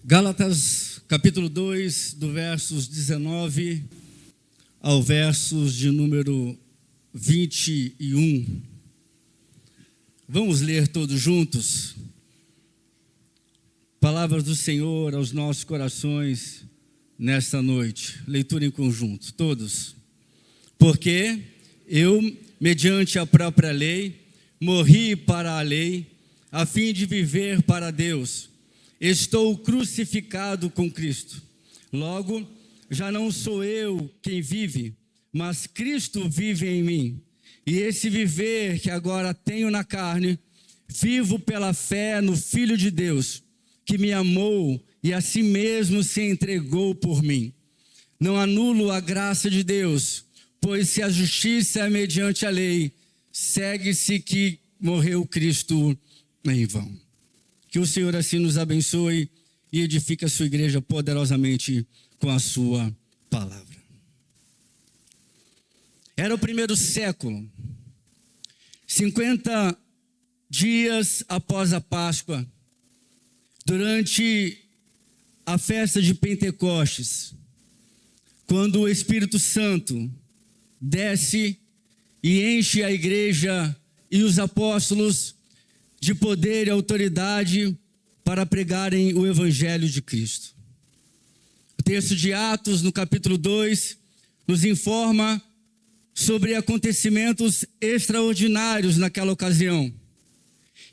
Gálatas, capítulo 2, do versos 19 ao versos de número 21. Vamos ler todos juntos? Palavras do Senhor aos nossos corações nesta noite. Leitura em conjunto, todos. Porque eu, mediante a própria lei, morri para a lei, a fim de viver para Deus. Estou crucificado com Cristo. Logo, já não sou eu quem vive, mas Cristo vive em mim. E esse viver que agora tenho na carne, vivo pela fé no Filho de Deus, que me amou e a si mesmo se entregou por mim. Não anulo a graça de Deus, pois se a justiça é mediante a lei, segue-se que morreu Cristo em vão. Que o Senhor assim nos abençoe e edifique a sua igreja poderosamente com a sua palavra. Era o primeiro século, 50 dias após a Páscoa, durante a festa de Pentecostes, quando o Espírito Santo desce e enche a igreja e os apóstolos de poder e autoridade para pregarem o Evangelho de Cristo. O texto de Atos, no capítulo 2, nos informa sobre acontecimentos extraordinários naquela ocasião,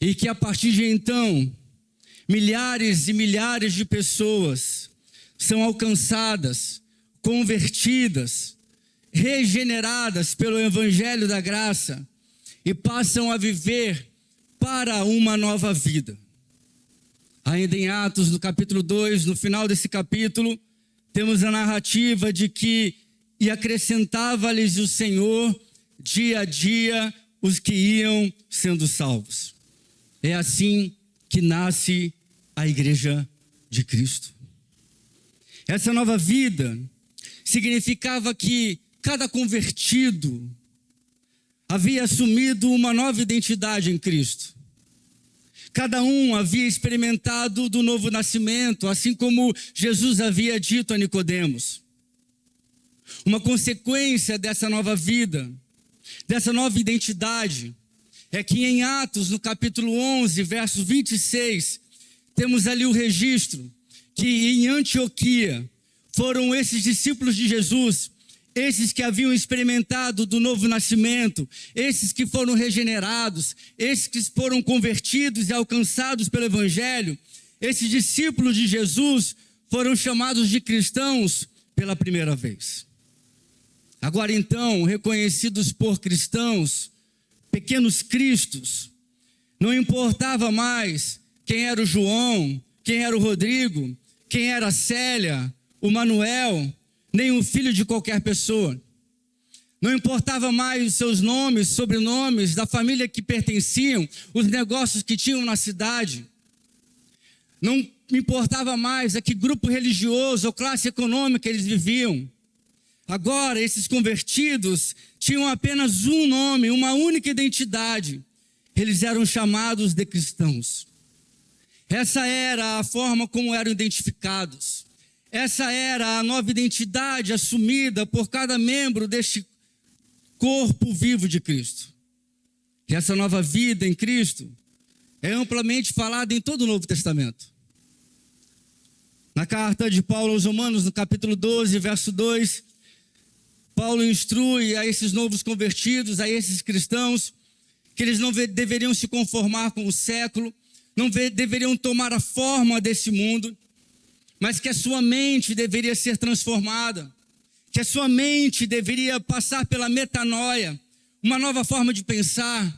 e que a partir de então, milhares e milhares de pessoas são alcançadas, convertidas, regeneradas pelo Evangelho da Graça e passam a viver para uma nova vida. Ainda em Atos, no capítulo 2, no final desse capítulo, temos a narrativa de que e acrescentava-lhes o Senhor dia a dia os que iam sendo salvos. É assim que nasce a igreja de Cristo. Essa nova vida significava que cada convertido havia assumido uma nova identidade em Cristo. Cada um havia experimentado do novo nascimento, assim como Jesus havia dito a Nicodemos. Uma consequência dessa nova vida, dessa nova identidade, é que em Atos, no capítulo 11, verso 26, temos ali o registro que em Antioquia foram esses discípulos de Jesus, esses que haviam experimentado do novo nascimento, esses que foram regenerados, esses que foram convertidos e alcançados pelo Evangelho, esses discípulos de Jesus foram chamados de cristãos pela primeira vez. Agora então, reconhecidos por cristãos, pequenos cristos, não importava mais quem era o João, quem era o Rodrigo, quem era a Célia, o Manuel, nem um filho de qualquer pessoa. Não importava mais os seus nomes, sobrenomes, da família que pertenciam, os negócios que tinham na cidade. Não importava mais a que grupo religioso ou classe econômica eles viviam. Agora, esses convertidos tinham apenas um nome, uma única identidade. Eles eram chamados de cristãos. Essa era a forma como eram identificados. Essa era a nova identidade assumida por cada membro deste corpo vivo de Cristo. E essa nova vida em Cristo é amplamente falada em todo o Novo Testamento. Na carta de Paulo aos Romanos, no capítulo 12, verso 2, Paulo instrui a esses novos convertidos, a esses cristãos, que eles não deveriam se conformar com o século, não deveriam tomar a forma desse mundo, mas que a sua mente deveria ser transformada, que a sua mente deveria passar pela metanoia, uma nova forma de pensar,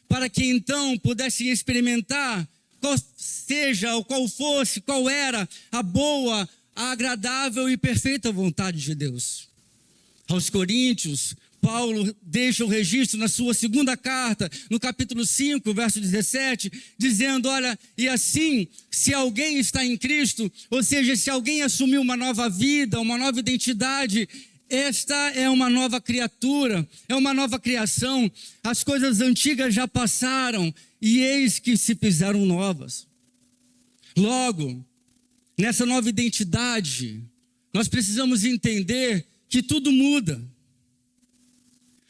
para que então pudessem experimentar qual seja ou qual fosse, qual era a boa, a agradável e perfeita vontade de Deus. Aos Coríntios, Paulo deixa o registro na sua segunda carta, no capítulo 5, verso 17, dizendo, olha, e assim, se alguém está em Cristo, ou seja, se alguém assumiu uma nova vida, uma nova identidade, esta é uma nova criatura, é uma nova criação, as coisas antigas já passaram, e eis que se fizeram novas. Logo, nessa nova identidade, nós precisamos entender que tudo muda.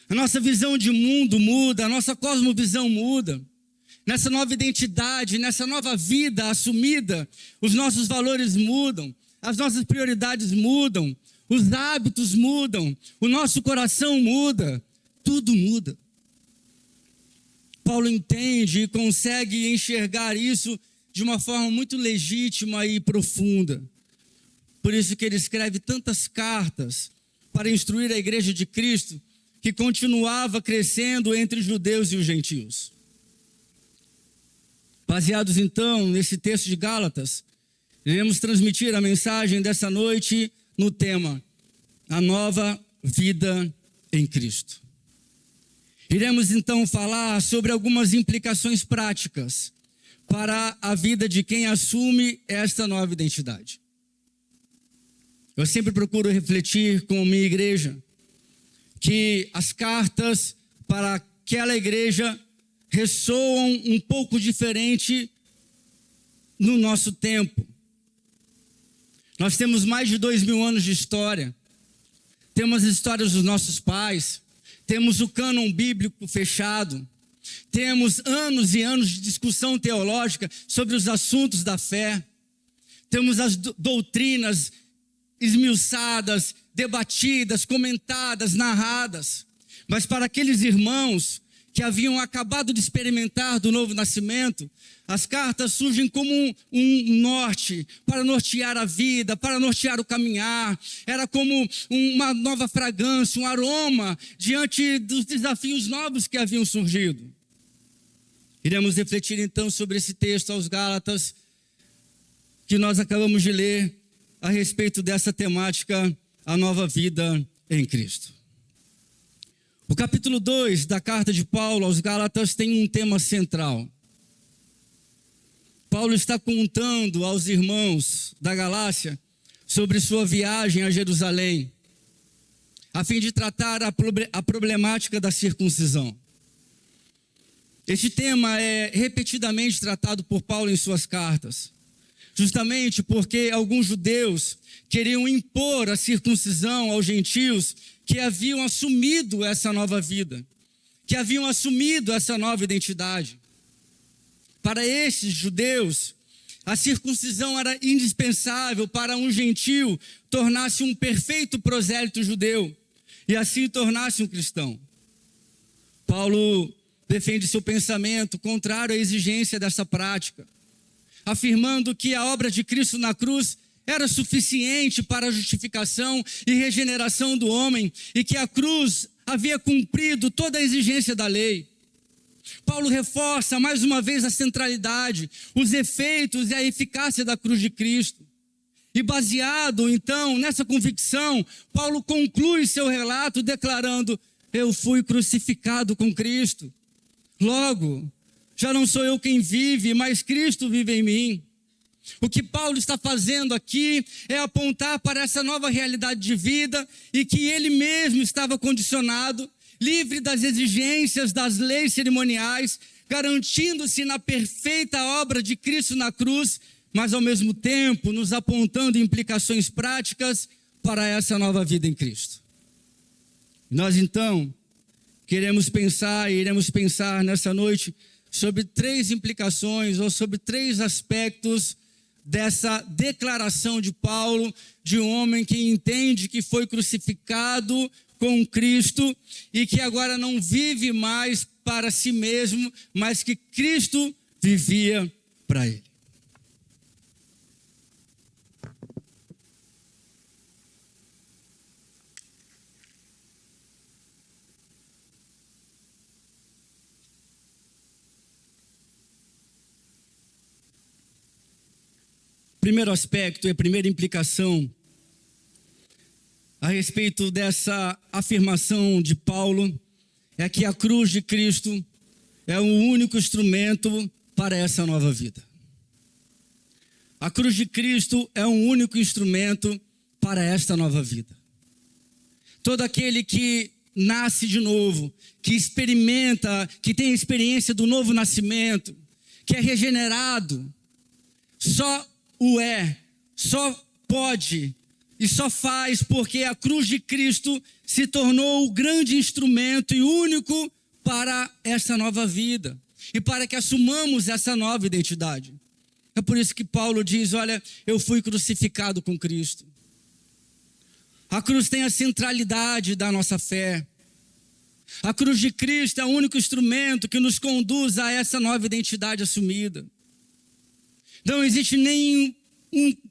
A nossa visão de mundo muda, a nossa cosmovisão muda. Nessa nova identidade, nessa nova vida assumida, os nossos valores mudam, as nossas prioridades mudam, os hábitos mudam, o nosso coração muda, tudo muda. Paulo entende e consegue enxergar isso de uma forma muito legítima e profunda. Por isso que ele escreve tantas cartas para instruir a igreja de Cristo, que continuava crescendo entre os judeus e os gentios. Baseados então nesse texto de Gálatas, iremos transmitir a mensagem dessa noite no tema A Nova Vida em Cristo. Iremos então falar sobre algumas implicações práticas para a vida de quem assume esta nova identidade. Eu sempre procuro refletir com a minha igreja que as cartas para aquela igreja ressoam um pouco diferente no nosso tempo. Nós temos mais de 2000 anos de história, temos as histórias dos nossos pais, temos o cânon bíblico fechado, temos anos e anos de discussão teológica sobre os assuntos da fé, temos as doutrinas esmiuçadas, debatidas, comentadas, narradas. Mas para aqueles irmãos que haviam acabado de experimentar do novo nascimento, as cartas surgem como um norte para nortear a vida, para nortear o caminhar. Era como uma nova fragrância, um aroma diante dos desafios novos que haviam surgido. Iremos refletir então sobre esse texto aos Gálatas, que nós acabamos de ler, a respeito dessa temática, a nova vida em Cristo. O capítulo 2 da carta de Paulo aos Gálatas tem um tema central. Paulo está contando aos irmãos da Galácia sobre sua viagem a Jerusalém, a fim de tratar a problemática da circuncisão. Este tema é repetidamente tratado por Paulo em suas cartas, justamente porque alguns judeus queriam impor a circuncisão aos gentios que haviam assumido essa nova vida, que haviam assumido essa nova identidade. Para esses judeus, a circuncisão era indispensável para um gentio tornar-se um perfeito prosélito judeu e assim tornar-se um cristão. Paulo defende seu pensamento contrário à exigência dessa prática, afirmando que a obra de Cristo na cruz era suficiente para a justificação e regeneração do homem e que a cruz havia cumprido toda a exigência da lei. Paulo reforça mais uma vez a centralidade, os efeitos e a eficácia da cruz de Cristo. E baseado então nessa convicção, Paulo conclui seu relato declarando: eu fui crucificado com Cristo. Logo, já não sou eu quem vive, mas Cristo vive em mim. O que Paulo está fazendo aqui é apontar para essa nova realidade de vida e que ele mesmo estava condicionado, livre das exigências das leis cerimoniais, garantindo-se na perfeita obra de Cristo na cruz, mas ao mesmo tempo nos apontando implicações práticas para essa nova vida em Cristo. Nós então iremos pensar nessa noite sobre 3 implicações ou sobre 3 aspectos dessa declaração de Paulo, de um homem que entende que foi crucificado com Cristo e que agora não vive mais para si mesmo, mas que Cristo vivia para ele. Primeiro aspecto e a primeira implicação a respeito dessa afirmação de Paulo é que a cruz de Cristo é o único instrumento para essa nova vida. A cruz de Cristo é um único instrumento para esta nova vida. Todo aquele que nasce de novo, que experimenta, que tem a experiência do novo nascimento, que é regenerado, só pode e só faz porque a cruz de Cristo se tornou o grande instrumento e único para essa nova vida e para que assumamos essa nova identidade. É por isso que Paulo diz, olha, eu fui crucificado com Cristo. A cruz tem a centralidade da nossa fé. A cruz de Cristo é o único instrumento que nos conduz a essa nova identidade assumida. Não existe nenhum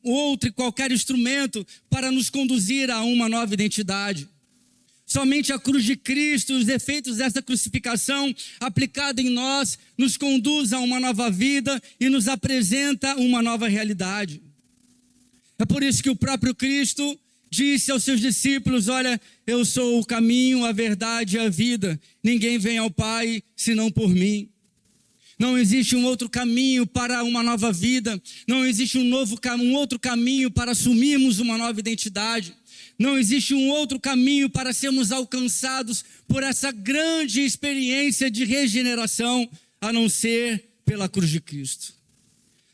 outro e qualquer instrumento para nos conduzir a uma nova identidade. Somente a cruz de Cristo, os efeitos dessa crucificação aplicada em nós, nos conduz a uma nova vida e nos apresenta uma nova realidade. É por isso que o próprio Cristo disse aos seus discípulos, olha, eu sou o caminho, a verdade e a vida. Ninguém vem ao Pai senão por mim. Não existe um outro caminho para uma nova vida. Não existe um outro caminho para assumirmos uma nova identidade. Não existe um outro caminho para sermos alcançados por essa grande experiência de regeneração, a não ser pela cruz de Cristo.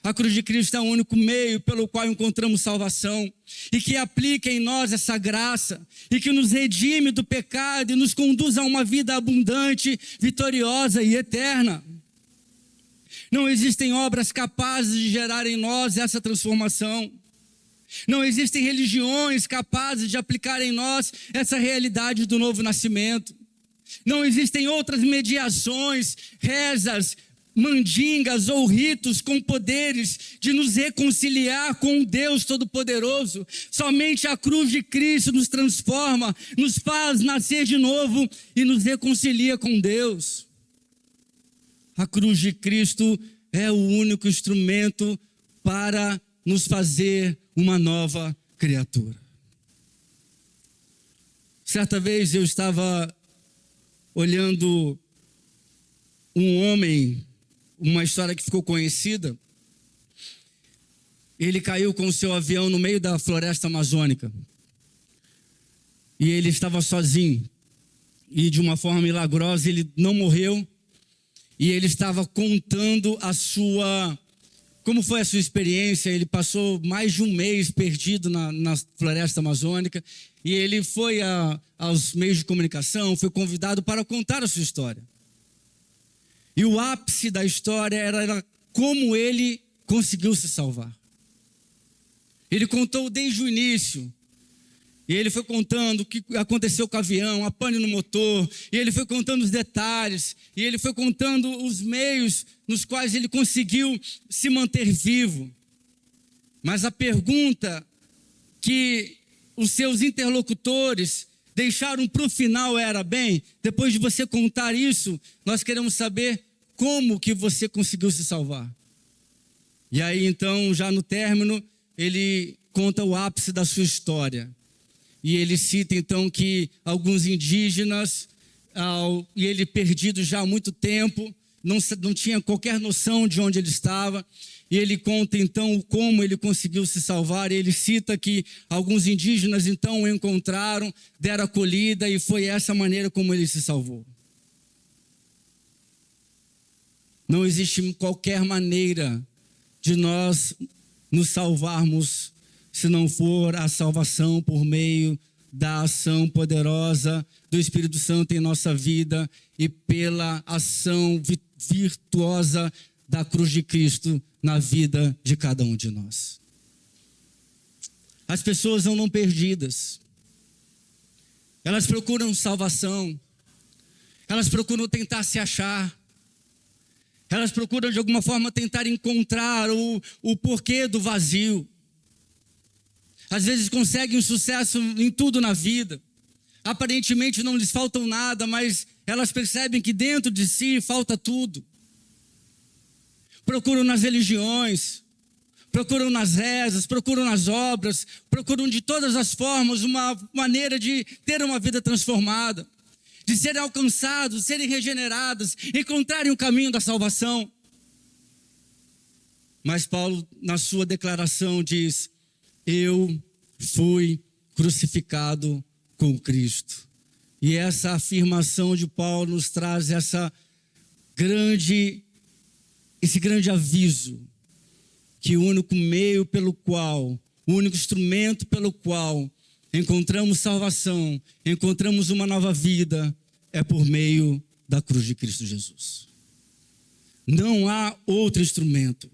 A cruz de Cristo é o único meio pelo qual encontramos salvação e que aplica em nós essa graça e que nos redime do pecado e nos conduz a uma vida abundante, vitoriosa e eterna. Não existem obras capazes de gerar em nós essa transformação. Não existem religiões capazes de aplicar em nós essa realidade do novo nascimento. Não existem outras mediações, rezas, mandingas ou ritos com poderes de nos reconciliar com o Deus Todo-Poderoso. Somente a cruz de Cristo nos transforma, nos faz nascer de novo e nos reconcilia com Deus. A cruz de Cristo é o único instrumento para nos fazer uma nova criatura. Certa vez eu estava olhando um homem, uma história que ficou conhecida. Ele caiu com o seu avião no meio da floresta amazônica. E ele estava sozinho. E de uma forma milagrosa ele não morreu. E ele estava contando como foi a sua experiência. Ele passou mais de um mês perdido na floresta amazônica. E ele foi aos meios de comunicação, foi convidado para contar a sua história. E o ápice da história era como ele conseguiu se salvar. Ele contou desde o início. E ele foi contando o que aconteceu com o avião, a pane no motor. E ele foi contando os detalhes. E ele foi contando os meios nos quais ele conseguiu se manter vivo. Mas a pergunta que os seus interlocutores deixaram para o final era, bem, depois de você contar isso, nós queremos saber como que você conseguiu se salvar. E aí então, já no término, ele conta o ápice da sua história. E ele cita então que alguns indígenas, e ele perdido já há muito tempo, não tinha qualquer noção de onde ele estava. E ele conta então como ele conseguiu se salvar. E ele cita que alguns indígenas então o encontraram, deram acolhida e foi essa maneira como ele se salvou. Não existe qualquer maneira de nós nos salvarmos se não for a salvação por meio da ação poderosa do Espírito Santo em nossa vida e pela ação virtuosa da cruz de Cristo na vida de cada um de nós. As pessoas andam perdidas. Elas procuram salvação. Elas procuram tentar se achar. Elas procuram de alguma forma tentar encontrar o porquê do vazio. Às vezes conseguem sucesso em tudo na vida. Aparentemente não lhes falta nada, mas elas percebem que dentro de si falta tudo. Procuram nas religiões, procuram nas rezas, procuram nas obras, procuram de todas as formas uma maneira de ter uma vida transformada, de serem alcançados, serem regenerados, encontrarem o caminho da salvação. Mas Paulo, na sua declaração, diz: eu fui crucificado com Cristo. E essa afirmação de Paulo nos traz esse grande aviso, que o único meio pelo qual o único instrumento pelo qual encontramos salvação, encontramos uma nova vida, é por meio da cruz de Cristo Jesus. Não há outro instrumento.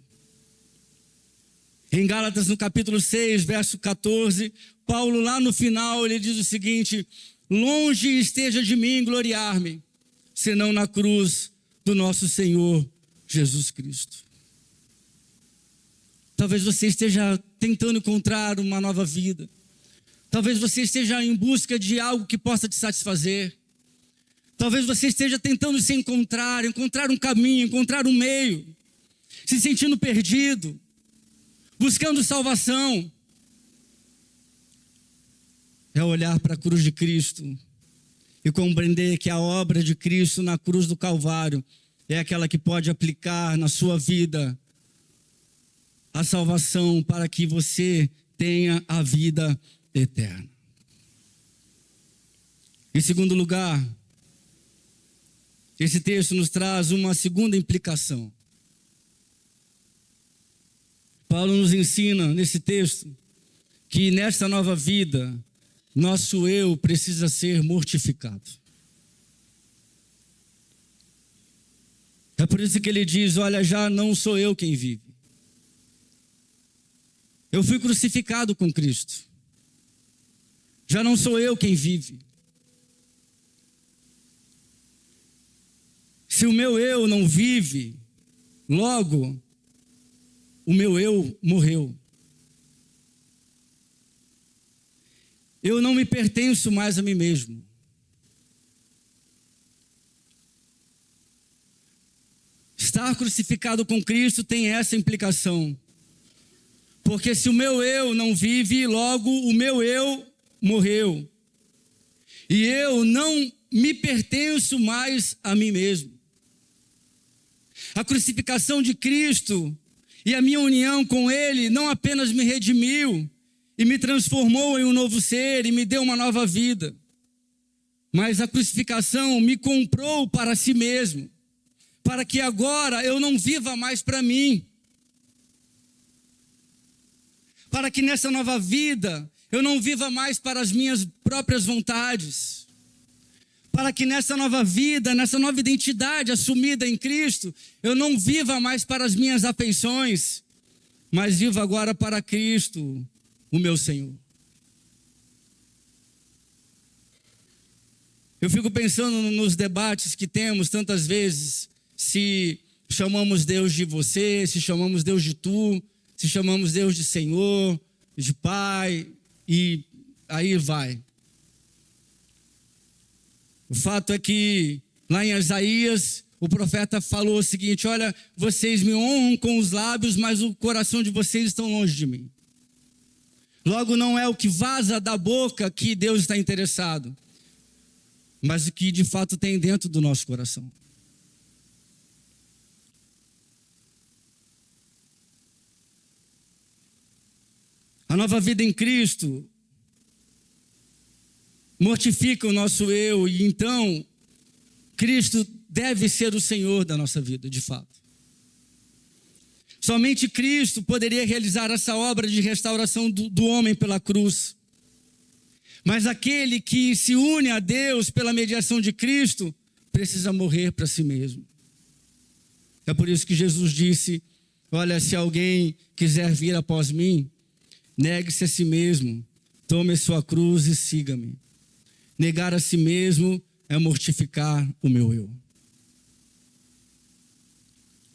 Em Gálatas, no capítulo 6, verso 14, Paulo, lá no final, ele diz o seguinte: longe esteja de mim gloriar-me, senão na cruz do nosso Senhor Jesus Cristo. Talvez você esteja tentando encontrar uma nova vida. Talvez você esteja em busca de algo que possa te satisfazer. Talvez você esteja tentando se encontrar um caminho, encontrar um meio, se sentindo perdido, buscando salvação. É olhar para a cruz de Cristo e compreender que a obra de Cristo na cruz do Calvário é aquela que pode aplicar na sua vida a salvação para que você tenha a vida eterna. Em segundo lugar, esse texto nos traz uma segunda implicação. Paulo nos ensina nesse texto que nesta nova vida, nosso eu precisa ser mortificado. É por isso que ele diz: olha, já não sou eu quem vive. Eu fui crucificado com Cristo. Já não sou eu quem vive. Se o meu eu não vive, logo, o meu eu morreu. Eu não me pertenço mais a mim mesmo. Estar crucificado com Cristo tem essa implicação. Porque se o meu eu não vive, logo o meu eu morreu. E eu não me pertenço mais a mim mesmo. A crucificação de Cristo e a minha união com Ele não apenas me redimiu e me transformou em um novo ser e me deu uma nova vida, mas a crucificação me comprou para si mesmo, para que agora eu não viva mais para mim, para que nessa nova vida eu não viva mais para as minhas próprias vontades, para que nessa nova vida, nessa nova identidade assumida em Cristo, eu não viva mais para as minhas afeições, mas viva agora para Cristo, o meu Senhor. Eu fico pensando nos debates que temos tantas vezes, se chamamos Deus de você, se chamamos Deus de tu, se chamamos Deus de Senhor, de Pai, e aí vai. O fato é que lá em Isaías, o profeta falou o seguinte: olha, vocês me honram com os lábios, mas o coração de vocês está longe de mim. Logo, não é o que vaza da boca que Deus está interessado, mas o que de fato tem dentro do nosso coração. A nova vida em Cristo mortifica o nosso eu, e então Cristo deve ser o Senhor da nossa vida, de fato. Somente Cristo poderia realizar essa obra de restauração do homem pela cruz. Mas aquele que se une a Deus pela mediação de Cristo, precisa morrer para si mesmo. É por isso que Jesus disse: olha, se alguém quiser vir após mim, negue-se a si mesmo, tome a sua cruz e siga-me. Negar a si mesmo é mortificar o meu eu.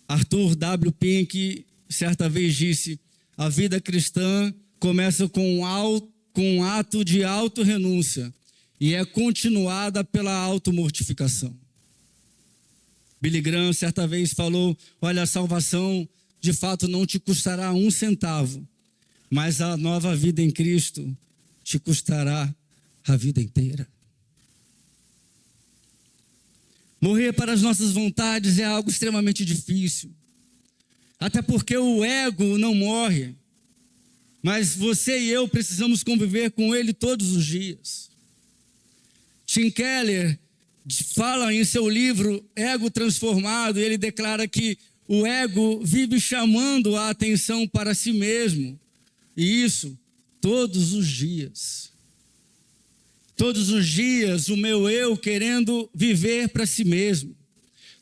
Arthur W. Pink certa vez disse: a vida cristã começa com um ato de autorrenúncia e é continuada pela automortificação. Billy Graham certa vez falou: olha, a salvação de fato não te custará um centavo, mas a nova vida em Cristo te custará a vida inteira. Morrer para as nossas vontades é algo extremamente difícil. Até porque o ego não morre. Mas você e eu precisamos conviver com ele todos os dias. Tim Keller fala em seu livro Ego Transformado, e ele declara que o ego vive chamando a atenção para si mesmo. E isso Todos os dias. Todos os dias o meu eu querendo viver para si mesmo.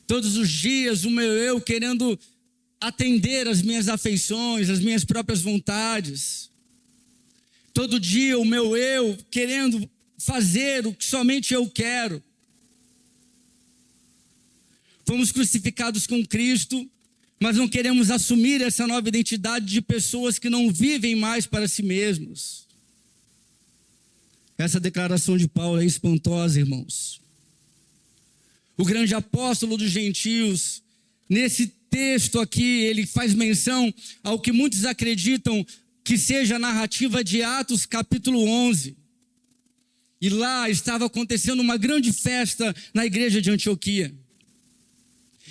Todos os dias o meu eu querendo atender às minhas afeições, às minhas próprias vontades. Todo dia o meu eu querendo fazer o que somente eu quero. Fomos crucificados com Cristo, mas não queremos assumir essa nova identidade de pessoas que não vivem mais para si mesmos. Essa declaração de Paulo é espantosa, irmãos. O grande apóstolo dos gentios, nesse texto aqui, ele faz menção ao que muitos acreditam que seja a narrativa de Atos capítulo 11. E lá estava acontecendo uma grande festa na igreja de Antioquia.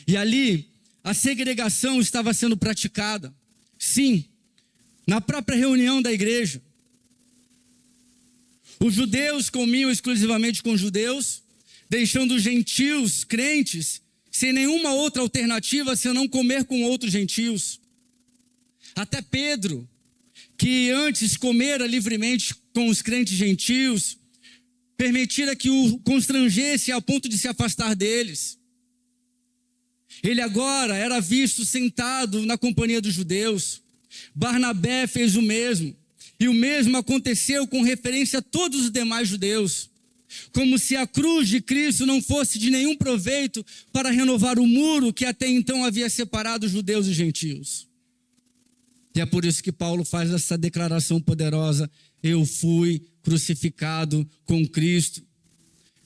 E ali a segregação estava sendo praticada. Sim, na própria reunião da igreja. Os judeus comiam exclusivamente com judeus, deixando os gentios crentes sem nenhuma outra alternativa senão comer com outros gentios. Até Pedro, que antes comera livremente com os crentes gentios, permitira que o constrangesse ao ponto de se afastar deles. Ele agora era visto sentado na companhia dos judeus. Barnabé fez o mesmo. E o mesmo aconteceu com referência a todos os demais judeus. Como se a cruz de Cristo não fosse de nenhum proveito para renovar o muro que até então havia separado os judeus e os gentios. E é por isso que Paulo faz essa declaração poderosa: eu fui crucificado com Cristo.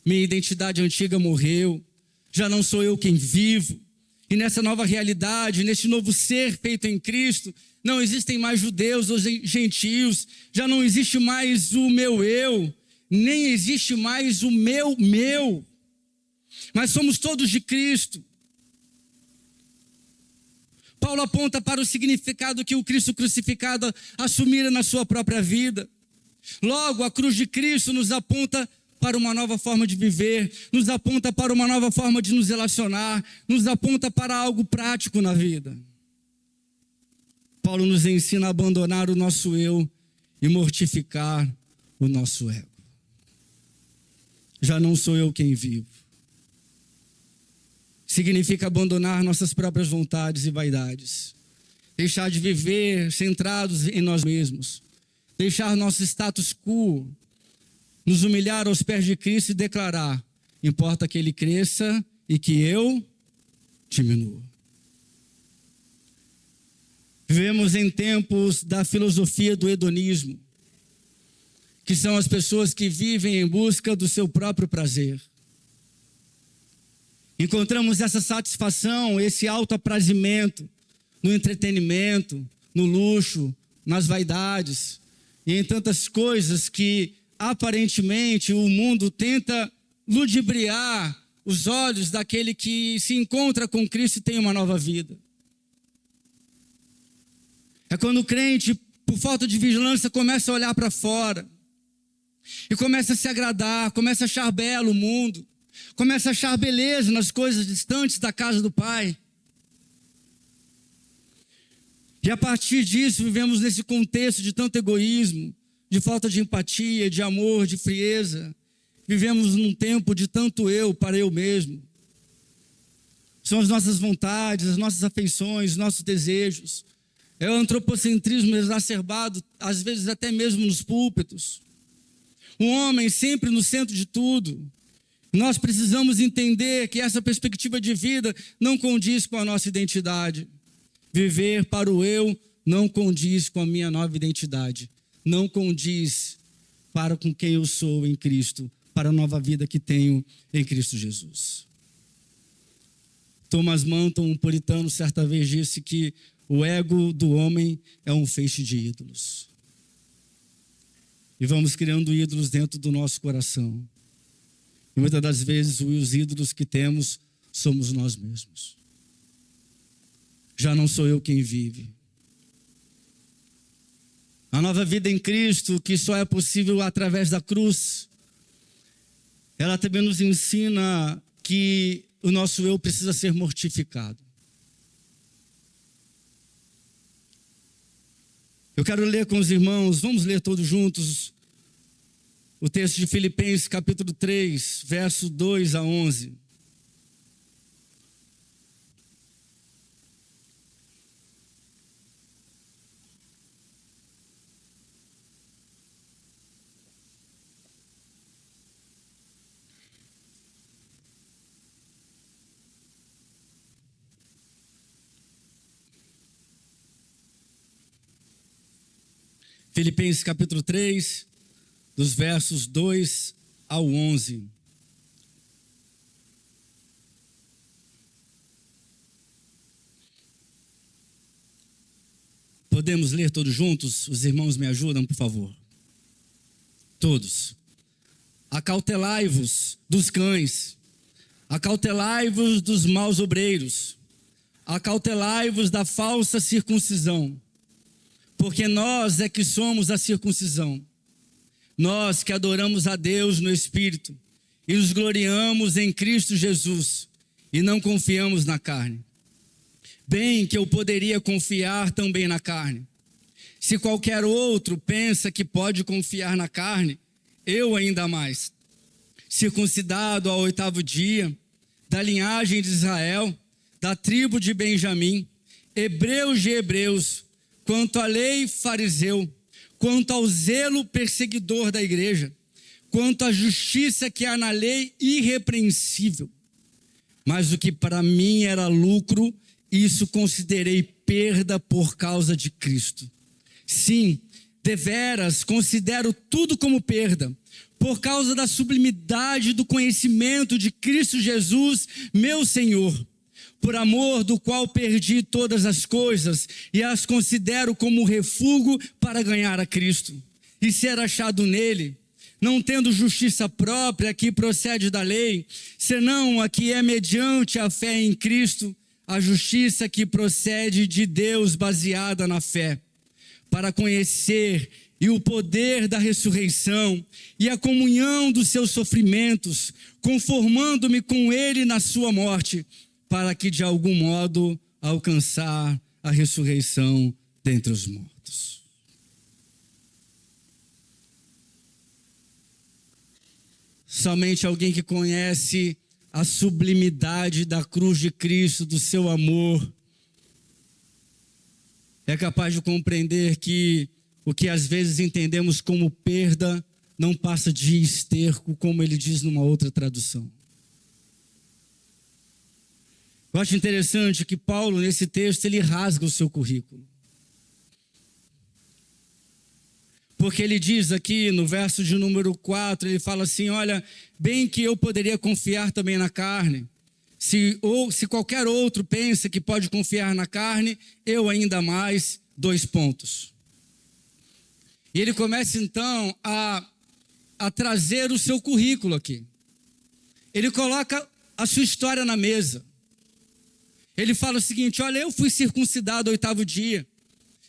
Minha identidade antiga morreu. Já não sou eu quem vivo. E nessa nova realidade, nesse novo ser feito em Cristo, não existem mais judeus ou gentios, já não existe mais o meu eu, nem existe mais o meu, mas somos todos de Cristo. Paulo aponta para o significado que o Cristo crucificado assumira na sua própria vida. Logo, a cruz de Cristo nos aponta para uma nova forma de viver, nos aponta para uma nova forma de nos relacionar, nos aponta para algo prático na vida. Paulo nos ensina a abandonar o nosso eu e mortificar o nosso ego. Já não sou eu quem vivo. Significa abandonar nossas próprias vontades e vaidades. Deixar de viver centrados em nós mesmos. Deixar nosso status quo. Nos humilhar aos pés de Cristo e declarar: importa que Ele cresça e que eu diminua. Vivemos em tempos da filosofia do hedonismo, que são as pessoas que vivem em busca do seu próprio prazer. Encontramos essa satisfação, esse autoaprazimento no entretenimento, no luxo, nas vaidades e em tantas coisas que aparentemente o mundo tenta ludibriar os olhos daquele que se encontra com Cristo e tem uma nova vida. É quando o crente, por falta de vigilância, começa a olhar para fora e começa a se agradar, começa a achar belo o mundo, começa a achar beleza nas coisas distantes da casa do Pai. E a partir disso vivemos nesse contexto de tanto egoísmo, de falta de empatia, de amor, de frieza. Vivemos num tempo de tanto eu para eu mesmo. São as nossas vontades, as nossas afeições, os nossos desejos. É o antropocentrismo exacerbado, às vezes até mesmo nos púlpitos. O homem sempre no centro de tudo. Nós precisamos entender que essa perspectiva de vida não condiz com a nossa identidade. Viver para o eu não condiz com a minha nova identidade. Não condiz para com quem eu sou em Cristo, para a nova vida que tenho em Cristo Jesus. Thomas Manton, um puritano, certa vez disse que o ego do homem é um feixe de ídolos. E vamos criando ídolos dentro do nosso coração. E muitas das vezes os ídolos que temos somos nós mesmos. Já não sou eu quem vive. A nova vida em Cristo, que só é possível através da cruz, ela também nos ensina que o nosso eu precisa ser mortificado. Eu quero ler com os irmãos, vamos ler todos juntos, o texto de Filipenses capítulo 3, verso 2 a 11. Filipenses capítulo 3, dos versos 2 ao 11. Podemos ler todos juntos? Os irmãos me ajudam, por favor. Todos. Acautelai-vos dos cães, acautelai-vos dos maus obreiros, acautelai-vos da falsa circuncisão, porque nós é que somos a circuncisão, nós que adoramos a Deus no Espírito e nos gloriamos em Cristo Jesus e não confiamos na carne. Bem que eu poderia confiar também na carne. Se qualquer outro pensa que pode confiar na carne, eu ainda mais. Circuncidado ao 8º dia, da linhagem de Israel, da tribo de Benjamim, hebreus de hebreus, quanto à lei, fariseu, quanto ao zelo, perseguidor da igreja, quanto à justiça que há na lei, irrepreensível. Mas o que para mim era lucro, isso considerei perda por causa de Cristo. Sim, deveras considero tudo como perda, por causa da sublimidade do conhecimento de Cristo Jesus, meu Senhor, por amor do qual perdi todas as coisas e as considero como refúgio para ganhar a Cristo e ser achado nele, não tendo justiça própria que procede da lei, senão a que é mediante a fé em Cristo, a justiça que procede de Deus baseada na fé, para conhecer e o poder da ressurreição e a comunhão dos seus sofrimentos, conformando-me com ele na sua morte, para que de algum modo alcançar a ressurreição dentre os mortos. Somente alguém que conhece a sublimidade da cruz de Cristo, do seu amor, é capaz de compreender que o que às vezes entendemos como perda não passa de esterco, como ele diz numa outra tradução. Eu acho interessante que Paulo, nesse texto, ele rasga o seu currículo. Porque ele diz aqui no verso de número 4, ele fala assim, olha, bem que eu poderia confiar também na carne. Se qualquer outro pensa que pode confiar na carne, eu ainda mais, 2 pontos. E ele começa então a trazer o seu currículo aqui. Ele coloca a sua história na mesa. Ele fala o seguinte, olha, eu fui circuncidado ao 8º dia.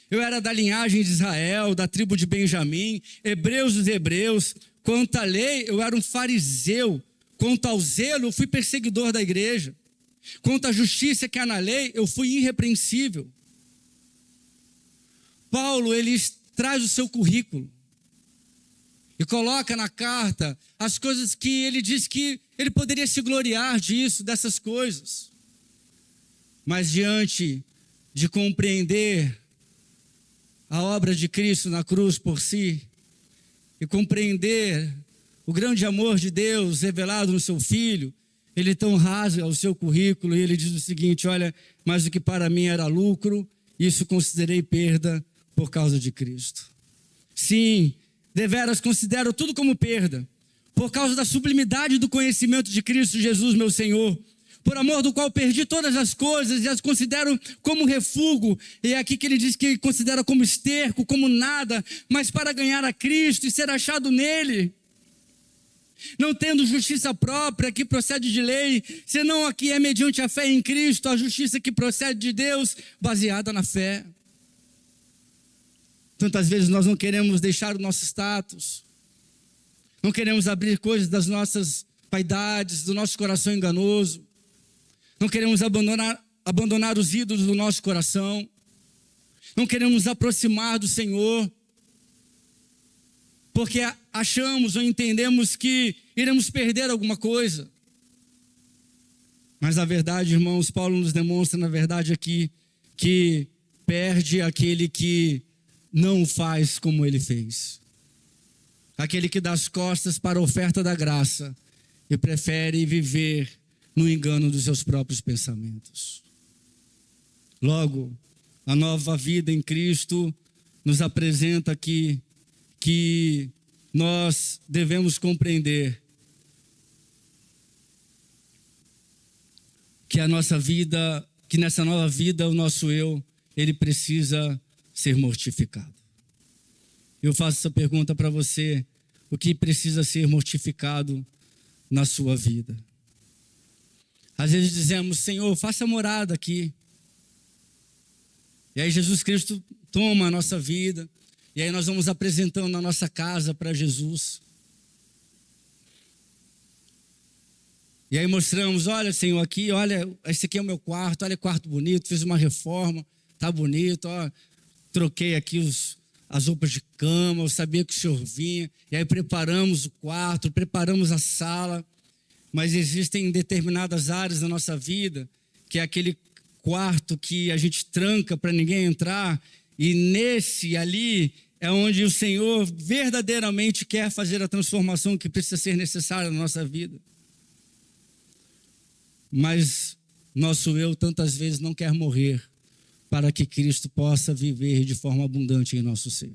Eu era da linhagem de Israel, da tribo de Benjamim, hebreus dos hebreus. Quanto à lei, eu era um fariseu. Quanto ao zelo, eu fui perseguidor da igreja. Quanto à justiça que há na lei, eu fui irrepreensível. Paulo, ele traz o seu currículo e coloca na carta as coisas que ele diz que ele poderia se gloriar disso, dessas coisas. Mas diante de compreender a obra de Cristo na cruz por si e compreender o grande amor de Deus revelado no seu Filho, ele então rasga o seu currículo e ele diz o seguinte, olha, mas o que para mim era lucro, isso considerei perda por causa de Cristo. Sim, deveras considero tudo como perda, por causa da sublimidade do conhecimento de Cristo Jesus, meu Senhor, por amor do qual perdi todas as coisas e as considero como refúgio. E é aqui que ele diz que considera como esterco, como nada, mas para ganhar a Cristo e ser achado nele. Não tendo justiça própria que procede de lei, senão a que é mediante a fé em Cristo, a justiça que procede de Deus, baseada na fé. Tantas vezes nós não queremos deixar o nosso status, não queremos abrir coisas das nossas vaidades, do nosso coração enganoso, não queremos abandonar os ídolos do nosso coração, não queremos nos aproximar do Senhor, porque achamos ou entendemos que iremos perder alguma coisa. Mas a verdade, irmãos, Paulo nos demonstra na verdade aqui que perde aquele que não faz como ele fez. Aquele que dá as costas para a oferta da graça e prefere viver no engano dos seus próprios pensamentos. Logo, a nova vida em Cristo nos apresenta aqui que nós devemos compreender que a nossa vida, que nessa nova vida o nosso eu, ele precisa ser mortificado. Eu faço essa pergunta para você: o que precisa ser mortificado na sua vida? Às vezes dizemos: Senhor, faça morada aqui. E aí Jesus Cristo toma a nossa vida, e aí nós vamos apresentando a nossa casa para Jesus. E aí mostramos: olha, Senhor, aqui, olha, esse aqui é o meu quarto, olha, quarto bonito, fiz uma reforma, tá bonito, ó, troquei aqui as roupas de cama, eu sabia que o Senhor vinha, e aí preparamos o quarto, preparamos a sala, mas existem determinadas áreas da nossa vida, que é aquele quarto que a gente tranca para ninguém entrar, e nesse ali é onde o Senhor verdadeiramente quer fazer a transformação que precisa ser necessária na nossa vida. Mas nosso eu tantas vezes não quer morrer para que Cristo possa viver de forma abundante em nosso ser.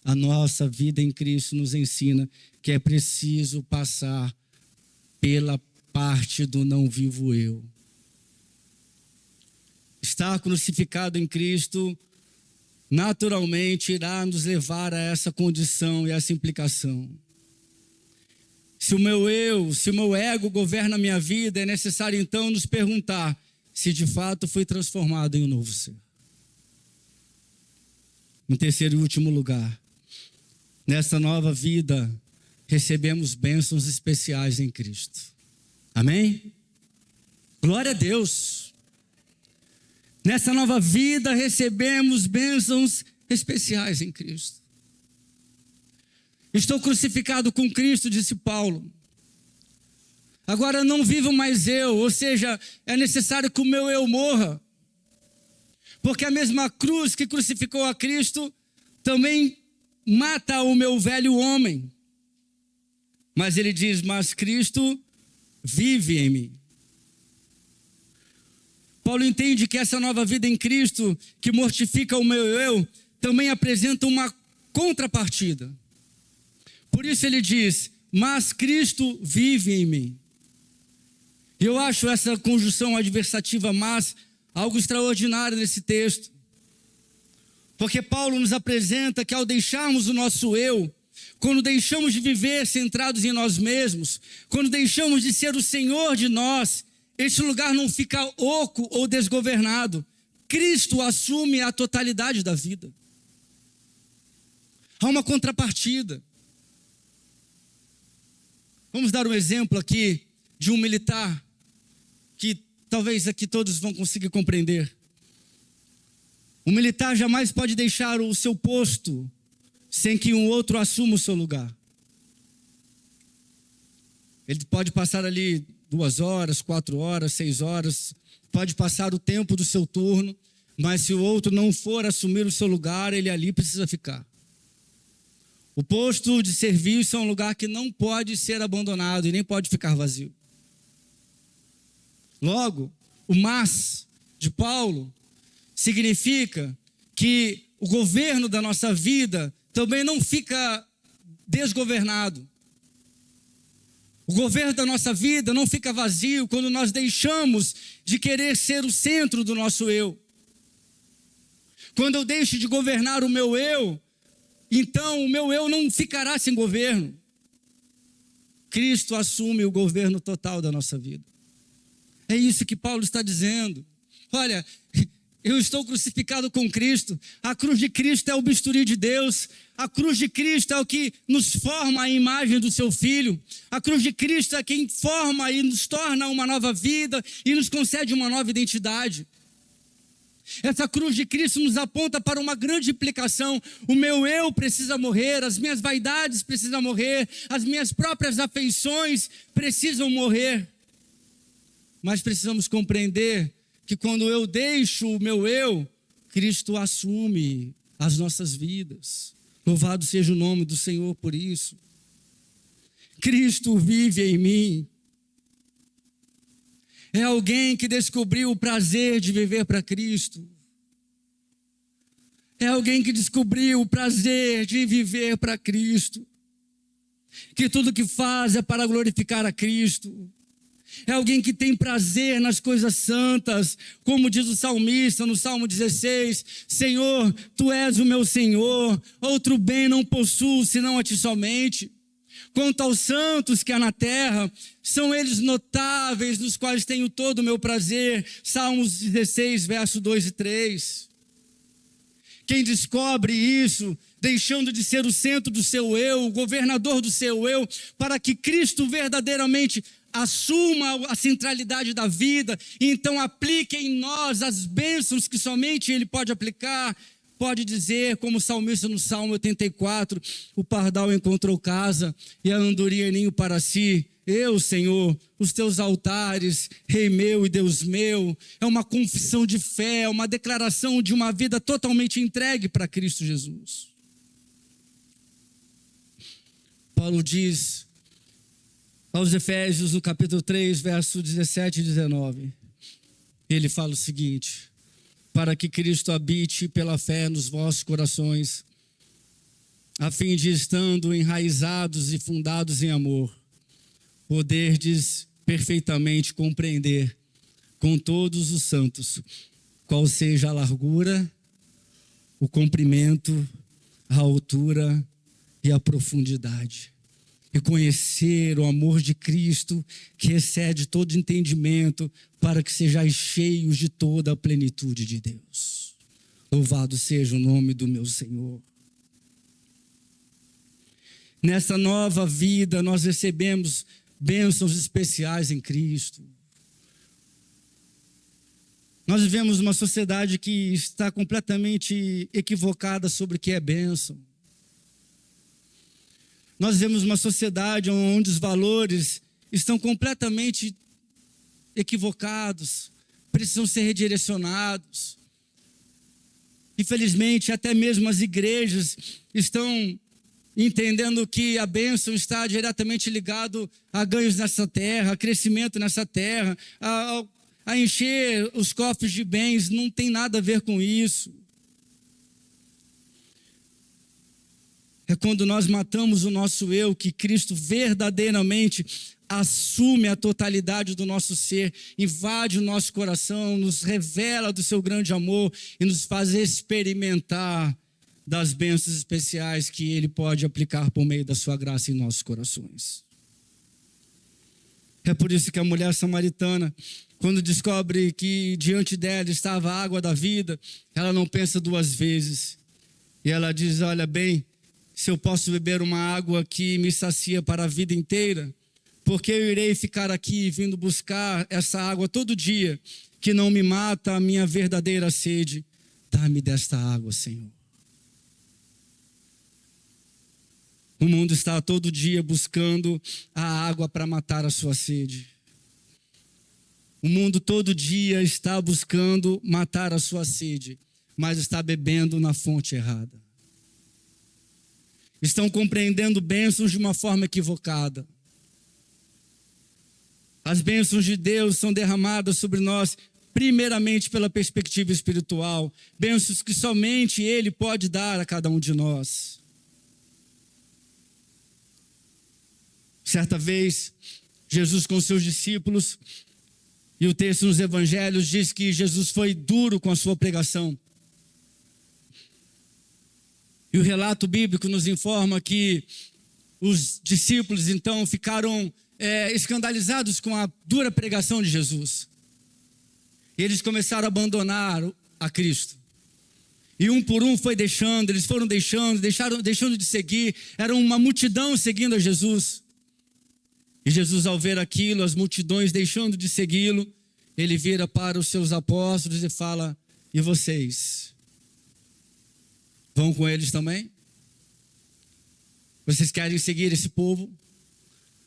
A nossa vida em Cristo nos ensina que é preciso passar pela parte do não vivo eu. Estar crucificado em Cristo naturalmente irá nos levar a essa condição e essa implicação. Se o meu eu, se o meu ego governa a minha vida, é necessário então nos perguntar se de fato fui transformado em um novo ser. Em terceiro e último lugar, nessa nova vida, recebemos bênçãos especiais em Cristo. Amém? Glória a Deus! Nessa nova vida, recebemos bênçãos especiais em Cristo. Estou crucificado com Cristo, disse Paulo. Agora não vivo mais eu, ou seja, é necessário que o meu eu morra. Porque a mesma cruz que crucificou a Cristo também mata o meu velho homem. Mas ele diz: mas Cristo vive em mim. Paulo entende que essa nova vida em Cristo, que mortifica o meu eu, também apresenta uma contrapartida. Por isso ele diz: mas Cristo vive em mim. Eu acho essa conjunção adversativa mas algo extraordinário nesse texto. Porque Paulo nos apresenta que ao deixarmos o nosso eu, quando deixamos de viver centrados em nós mesmos, quando deixamos de ser o Senhor de nós, este lugar não fica oco ou desgovernado. Cristo assume a totalidade da vida. Há uma contrapartida. Vamos dar um exemplo aqui de um militar que talvez aqui todos vão conseguir compreender. Um militar jamais pode deixar o seu posto sem que um outro assuma o seu lugar. Ele pode passar ali 2 horas, 4 horas, 6 horas, pode passar o tempo do seu turno, mas se o outro não for assumir o seu lugar, ele ali precisa ficar. O posto de serviço é um lugar que não pode ser abandonado e nem pode ficar vazio. Logo, o mas de Paulo significa que o governo da nossa vida também não fica desgovernado. O governo da nossa vida não fica vazio quando nós deixamos de querer ser o centro do nosso eu. Quando eu deixo de governar o meu eu, então o meu eu não ficará sem governo. Cristo assume o governo total da nossa vida. É isso que Paulo está dizendo. Olha, eu estou crucificado com Cristo. A cruz de Cristo é o bisturi de Deus. A cruz de Cristo é o que nos forma a imagem do seu Filho. A cruz de Cristo é quem forma e nos torna uma nova vida e nos concede uma nova identidade. Essa cruz de Cristo nos aponta para uma grande implicação. O meu eu precisa morrer, as minhas vaidades precisam morrer, as minhas próprias afeições precisam morrer. Mas precisamos compreender que quando eu deixo o meu eu, Cristo assume as nossas vidas. Louvado seja o nome do Senhor por isso. Cristo vive em mim. É alguém que descobriu o prazer de viver para Cristo. É alguém que descobriu o prazer de viver para Cristo. Que tudo que faz é para glorificar a Cristo. É alguém que tem prazer nas coisas santas, como diz o salmista no Salmo 16: Senhor, Tu és o meu Senhor, outro bem não possuo senão a Ti somente. Quanto aos santos que há na terra, são eles notáveis, nos quais tenho todo o meu prazer. Salmos 16, verso 2 e 3. Quem descobre isso, deixando de ser o centro do seu eu, o governador do seu eu, para que Cristo verdadeiramente assuma a centralidade da vida, e então aplique em nós as bênçãos que somente Ele pode aplicar, pode dizer, como o salmista no Salmo 84, o pardal encontrou casa e a andorinha ninho para si. Eu, Senhor, os teus altares, Rei meu e Deus meu. É uma confissão de fé, é uma declaração de uma vida totalmente entregue para Cristo Jesus. Paulo diz aos Efésios, no capítulo 3, versos 17 e 19, ele fala o seguinte: para que Cristo habite pela fé nos vossos corações, a fim de, estando enraizados e fundados em amor, poderdes perfeitamente compreender com todos os santos qual seja a largura, o comprimento, a altura e a profundidade. E conhecer o amor de Cristo, que excede todo entendimento, para que sejais cheios de toda a plenitude de Deus. Louvado seja o nome do meu Senhor. Nessa nova vida, nós recebemos bênçãos especiais em Cristo. Nós vivemos uma sociedade que está completamente equivocada sobre o que é bênção. Nós vivemos uma sociedade onde os valores estão completamente equivocados, precisam ser redirecionados. Infelizmente, até mesmo as igrejas estão entendendo que a bênção está diretamente ligado a ganhos nessa terra, a crescimento nessa terra, a encher os cofres de bens. Não tem nada a ver com isso. É quando nós matamos o nosso eu, que Cristo verdadeiramente assume a totalidade do nosso ser, invade o nosso coração, nos revela do seu grande amor e nos faz experimentar das bênçãos especiais que Ele pode aplicar por meio da sua graça em nossos corações. É por isso que a mulher samaritana, quando descobre que diante dela estava a água da vida, ela não pensa duas vezes. E ela diz: olha bem, se eu posso beber uma água que me sacia para a vida inteira, porque eu irei ficar aqui vindo buscar essa água todo dia, que não me mata a minha verdadeira sede. Dá-me desta água, Senhor. O mundo está todo dia buscando a água para matar a sua sede. O mundo todo dia está buscando matar a sua sede, mas está bebendo na fonte errada. Estão compreendendo bênçãos de uma forma equivocada. As bênçãos de Deus são derramadas sobre nós, primeiramente pela perspectiva espiritual. Bênçãos que somente Ele pode dar a cada um de nós. Certa vez, Jesus com seus discípulos, e o texto nos evangelhos diz que Jesus foi duro com a sua pregação. E o relato bíblico nos informa que os discípulos então ficaram escandalizados com a dura pregação de Jesus. E eles começaram a abandonar a Cristo. E um por um foi deixando, eles foram deixando de seguir. Era uma multidão seguindo a Jesus. E Jesus, ao ver aquilo, as multidões deixando de segui-lo, ele vira para os seus apóstolos e fala: E vocês? Vão com eles também? Vocês querem seguir esse povo?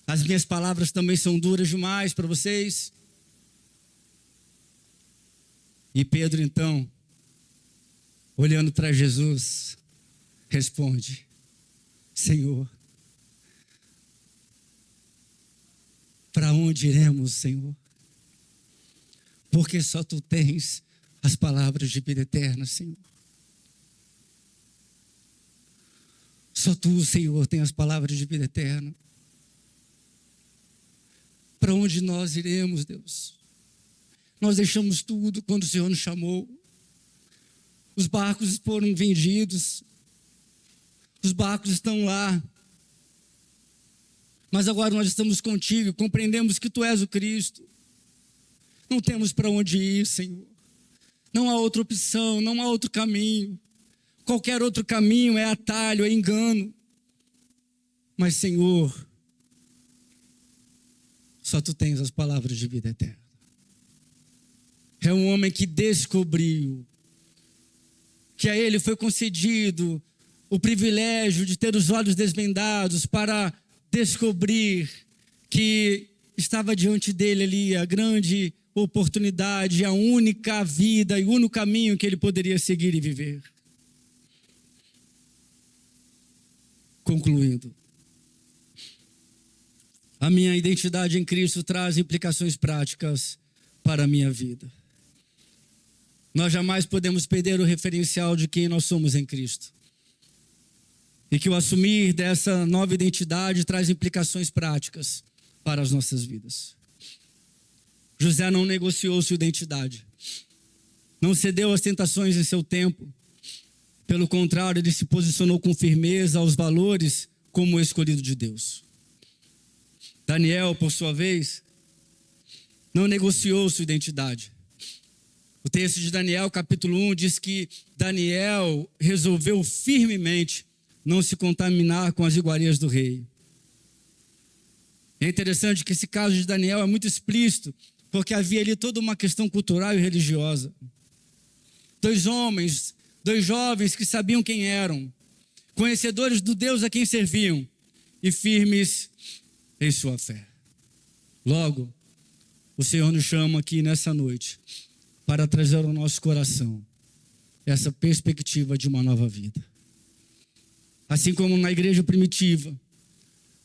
As minhas palavras também são duras demais para vocês? E Pedro, então, olhando para Jesus, responde: Senhor, para onde iremos, Senhor? Porque só Tu tens as palavras de vida eterna, Senhor. Só Tu, Senhor, tem as palavras de vida eterna. Para onde nós iremos, Deus? Nós deixamos tudo quando o Senhor nos chamou. Os barcos foram vendidos. Os barcos estão lá. Mas agora nós estamos contigo, compreendemos que Tu és o Cristo. Não temos para onde ir, Senhor. Não há outra opção, não há outro caminho. Qualquer outro caminho é atalho, é engano. Mas, Senhor, só Tu tens as palavras de vida eterna. É um homem que descobriu que a ele foi concedido o privilégio de ter os olhos desvendados para descobrir que estava diante dele ali a grande oportunidade, a única vida e o único caminho que ele poderia seguir e viver. Concluindo, a minha identidade em Cristo traz implicações práticas para a minha vida. Nós jamais podemos perder o referencial de quem nós somos em Cristo. E que o assumir dessa nova identidade traz implicações práticas para as nossas vidas. José não negociou sua identidade. Não cedeu às tentações em seu tempo. Pelo contrário, ele se posicionou com firmeza aos valores como o escolhido de Deus. Daniel, por sua vez, não negociou sua identidade. O texto de Daniel, capítulo 1, diz que Daniel resolveu firmemente não se contaminar com as iguarias do rei. É interessante que esse caso de Daniel é muito explícito, porque havia ali toda uma questão cultural e religiosa. Dois homens, dois jovens que sabiam quem eram, conhecedores do Deus a quem serviam e firmes em sua fé. Logo, o Senhor nos chama aqui nessa noite para trazer ao nosso coração essa perspectiva de uma nova vida. Assim como na igreja primitiva,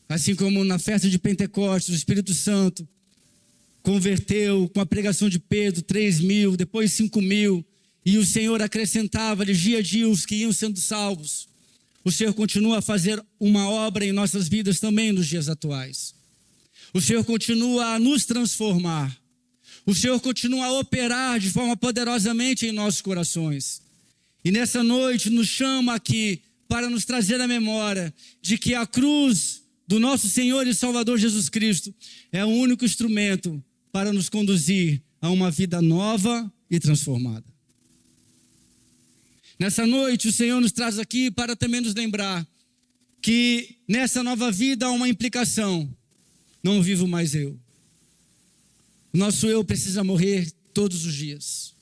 assim como na festa de Pentecostes, o Espírito Santo converteu com a pregação de Pedro 3.000, depois 5.000, e o Senhor acrescentava-lhes dia a dia os que iam sendo salvos. O Senhor continua a fazer uma obra em nossas vidas também nos dias atuais. O Senhor continua a nos transformar. O Senhor continua a operar de forma poderosamente em nossos corações. E nessa noite nos chama aqui para nos trazer a memória de que a cruz do nosso Senhor e Salvador Jesus Cristo é o único instrumento para nos conduzir a uma vida nova e transformada. Nessa noite o Senhor nos traz aqui para também nos lembrar que nessa nova vida há uma implicação. Não vivo mais eu. Nosso eu precisa morrer todos os dias.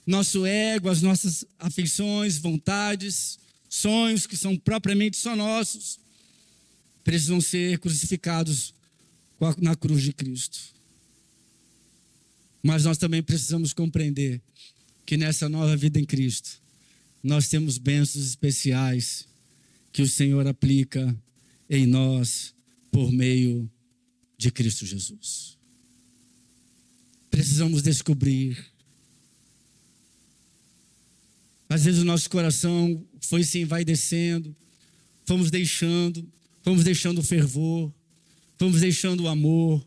Nosso ego, as nossas afeições, vontades, sonhos que são propriamente só nossos, precisam ser crucificados na cruz de Cristo. Mas nós também precisamos compreender que nessa nova vida em Cristo, nós temos bênçãos especiais que o Senhor aplica em nós por meio de Cristo Jesus. Precisamos descobrir. Às vezes o nosso coração foi se envaidecendo, fomos deixando o fervor, fomos deixando o amor,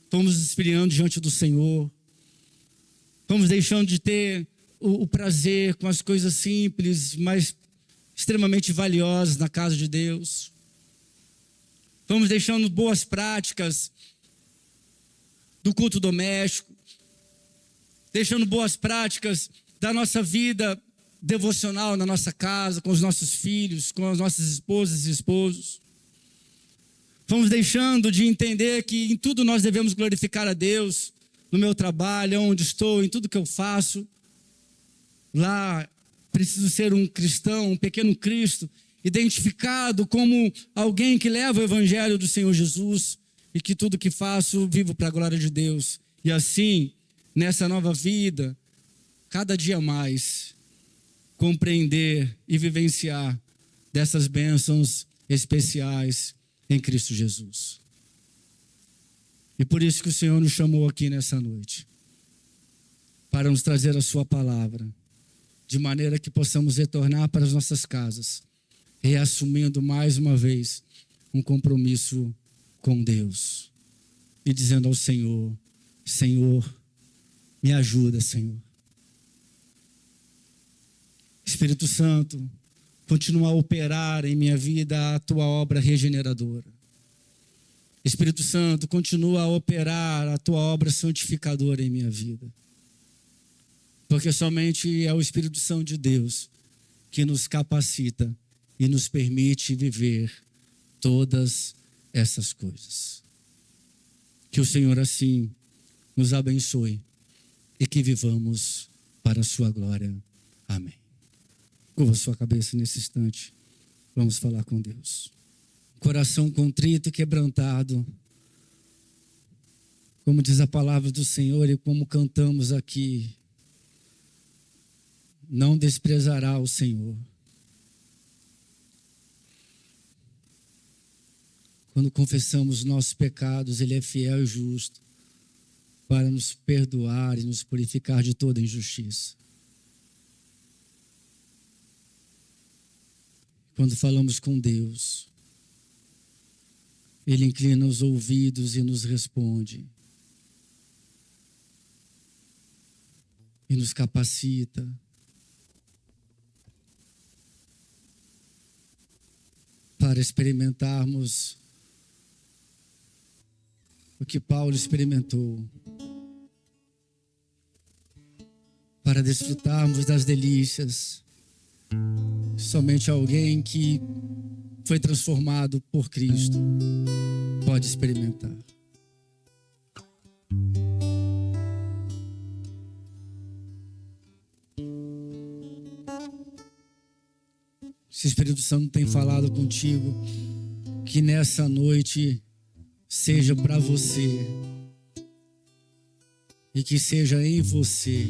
fomos esfriando diante do Senhor, fomos deixando de ter o prazer com as coisas simples, mas extremamente valiosas na casa de Deus. Fomos deixando boas práticas do culto doméstico, deixando boas práticas da nossa vida devocional na nossa casa, com os nossos filhos, com as nossas esposas e esposos. Fomos deixando de entender que em tudo nós devemos glorificar a Deus, no meu trabalho, onde estou, em tudo que eu faço. lá preciso ser um cristão, um pequeno Cristo, identificado como alguém que leva o evangelho do Senhor Jesus e que tudo que faço vivo para a glória de Deus. E assim, nessa nova vida, cada dia mais, compreender e vivenciar dessas bênçãos especiais em Cristo Jesus. E por isso que o Senhor nos chamou aqui nessa noite, para nos trazer a sua palavra, de maneira que possamos retornar para as nossas casas, reassumindo mais uma vez um compromisso com Deus e dizendo ao Senhor: Senhor, me ajuda, Senhor. Espírito Santo, continua a operar em minha vida a tua obra regeneradora. Espírito Santo, continua a operar a tua obra santificadora em minha vida. Porque somente é o Espírito Santo de Deus que nos capacita e nos permite viver todas essas coisas. Que o Senhor assim nos abençoe e que vivamos para a sua glória. Amém. Curva sua cabeça nesse instante. Vamos falar com Deus. Coração contrito e quebrantado, como diz a palavra do Senhor e como cantamos aqui, não desprezará o Senhor. Quando confessamos nossos pecados, Ele é fiel e justo para nos perdoar e nos purificar de toda injustiça. Quando falamos com Deus, Ele inclina os ouvidos e nos responde. E nos capacita para experimentarmos o que Paulo experimentou, para desfrutarmos das delícias. Somente alguém que foi transformado por Cristo pode experimentar. Se o Espírito Santo tem falado contigo, que nessa noite seja para você e que seja em você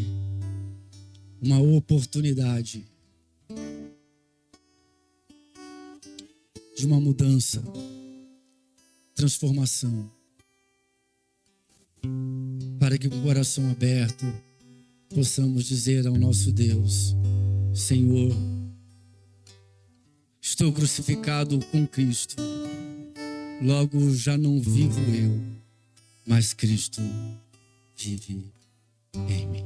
uma oportunidade de uma mudança, transformação, para que com o coração aberto possamos dizer ao nosso Deus: Senhor, estou crucificado com Cristo, logo já não vivo eu, mas Cristo vive em mim.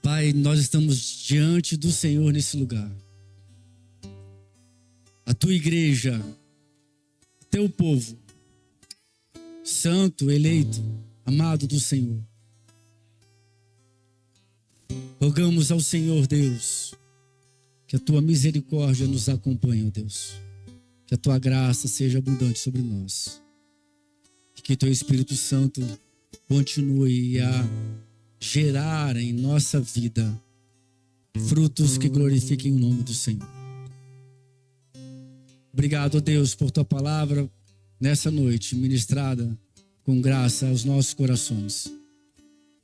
Pai, nós estamos diante do Senhor nesse lugar. A tua igreja, teu povo, santo, eleito, amado do Senhor. Rogamos ao Senhor Deus, que a tua misericórdia nos acompanhe, ó Deus. Que a tua graça seja abundante sobre nós. E que teu Espírito Santo continue a gerar em nossa vida frutos que glorifiquem o nome do Senhor. Obrigado, Deus, por tua palavra nessa noite, ministrada com graça aos nossos corações.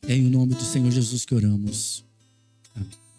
É em nome do Senhor Jesus que oramos. Amém.